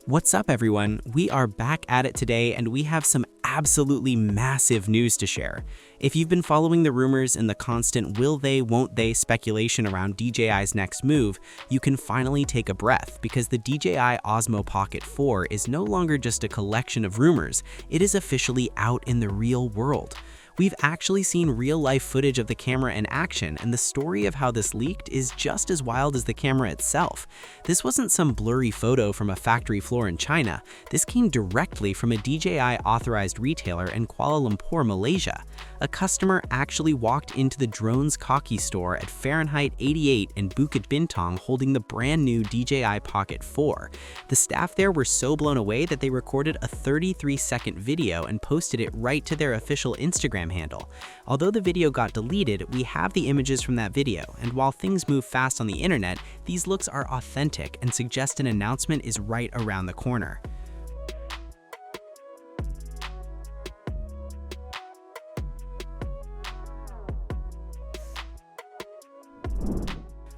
What's up, everyone? We are back at it today, and we have some absolutely massive news to share. If you've been following the rumors and the constant will they, won't they speculation around DJI's next move, you can finally take a breath because the DJI Osmo Pocket 4 is no longer just a collection of rumors, it is officially out in the real world. We've actually seen real-life footage of the camera in action, and the story of how this leaked is just as wild as the camera itself. This wasn't some blurry photo from a factory floor in China. This came directly from a DJI-authorized retailer in Kuala Lumpur, Malaysia. A customer actually walked into the Drones Kaki store at Fahrenheit 88 in Bukit Bintang holding the brand new DJI Pocket 4. The staff there were so blown away that they recorded a 33-second video and posted it right to their official Instagram handle. Although the video got deleted, we have the images from that video, and while things move fast on the internet, these looks are authentic and suggest an announcement is right around the corner.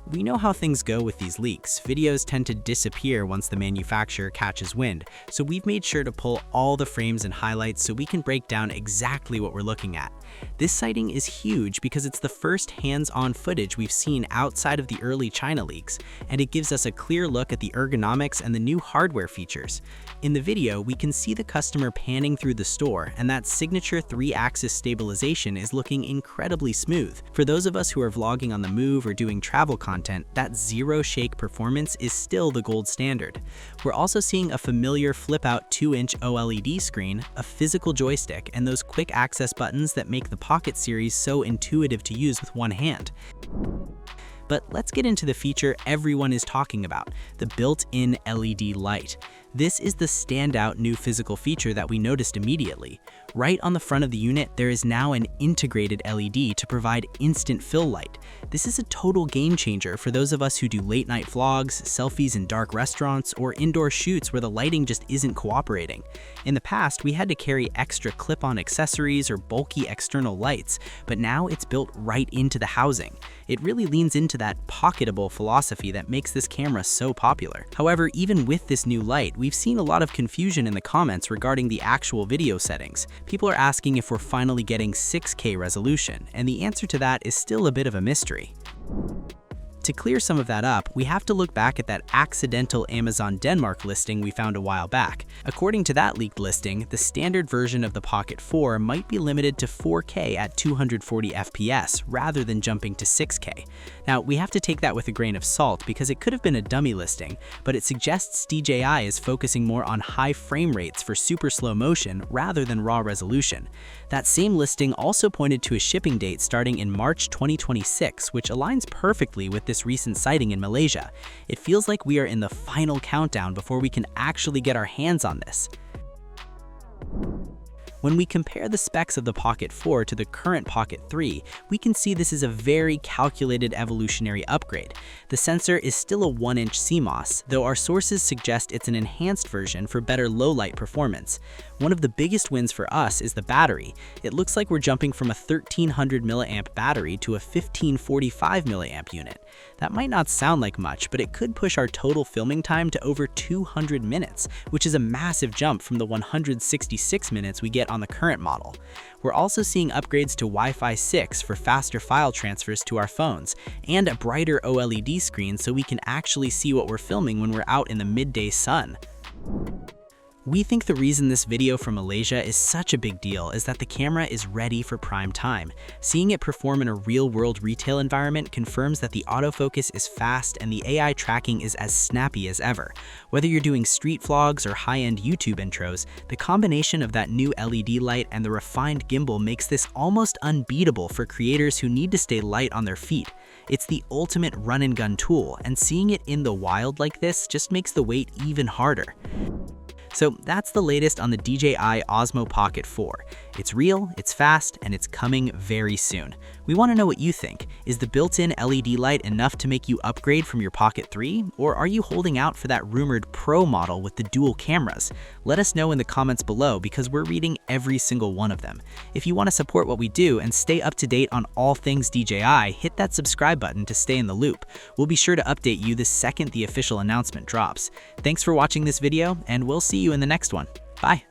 We know how things go with these leaks. Videos tend to disappear once the manufacturer catches wind, so we've made sure to pull all the frames and highlights so we can break down exactly what we're looking at. This sighting is huge because it's the first hands-on footage we've seen outside of the early China leaks, and it gives us a clear look at the ergonomics and the new hardware features. In the video, we can see the customer panning through the store, and that signature 3-axis stabilization is looking incredibly smooth. For those of us who are vlogging on the move or doing travel content, that zero-shake performance is still the gold standard. We're also seeing a familiar flip-out 2-inch OLED screen, a physical joystick, and those quick access buttons that make the Pocket series so intuitive to use with one hand. But let's get into the feature everyone is talking about, the built-in LED light. This is the standout new physical feature that we noticed immediately. Right on the front of the unit, there is now an integrated LED to provide instant fill light. This is a total game changer for those of us who do late-night vlogs, selfies in dark restaurants, or indoor shoots where the lighting just isn't cooperating. In the past, we had to carry extra clip-on accessories or bulky external lights, but now it's built right into the housing. It really leans into that pocketable philosophy that makes this camera so popular. However, even with this new light, we've seen a lot of confusion in the comments regarding the actual video settings. People are asking if we're finally getting 6K resolution, and the answer to that is still a bit of a mystery. To clear some of that up, we have to look back at that accidental Amazon Denmark listing we found a while back. According to that leaked listing, the standard version of the Pocket 4 might be limited to 4K at 240 FPS rather than jumping to 6K. Now, we have to take that with a grain of salt because it could have been a dummy listing, but it suggests DJI is focusing more on high frame rates for super slow motion rather than raw resolution. That same listing also pointed to a shipping date starting in March 2026, which aligns perfectly with this recent sighting in Malaysia. It feels like we are in the final countdown before we can actually get our hands on this. When we compare the specs of the Pocket 4 to the current Pocket 3, we can see this is a very calculated evolutionary upgrade. The sensor is still a 1-inch CMOS, though our sources suggest it's an enhanced version for better low-light performance. One of the biggest wins for us is the battery. It looks like we're jumping from a 1300 mAh battery to a 1545 mAh unit. That might not sound like much, but it could push our total filming time to over 200 minutes, which is a massive jump from the 166 minutes we get on the current model. We're also seeing upgrades to Wi-Fi 6 for faster file transfers to our phones, and a brighter OLED screen so we can actually see what we're filming when we're out in the midday sun. We think the reason this video from Malaysia is such a big deal is that the camera is ready for prime time. Seeing it perform in a real-world retail environment confirms that the autofocus is fast and the AI tracking is as snappy as ever. Whether you're doing street vlogs or high-end YouTube intros, the combination of that new LED light and the refined gimbal makes this almost unbeatable for creators who need to stay light on their feet. It's the ultimate run-and-gun tool, and seeing it in the wild like this just makes the wait even harder. So that's the latest on the DJI Osmo Pocket 4. It's real, it's fast, and it's coming very soon. We want to know what you think. Is the built-in LED light enough to make you upgrade from your Pocket 3? Or are you holding out for that rumored Pro model with the dual cameras? Let us know in the comments below because we're reading every single one of them. If you want to support what we do and stay up to date on all things DJI, hit that subscribe button to stay in the loop. We'll be sure to update you the second the official announcement drops. Thanks for watching this video, and we'll see you in the next one. Bye!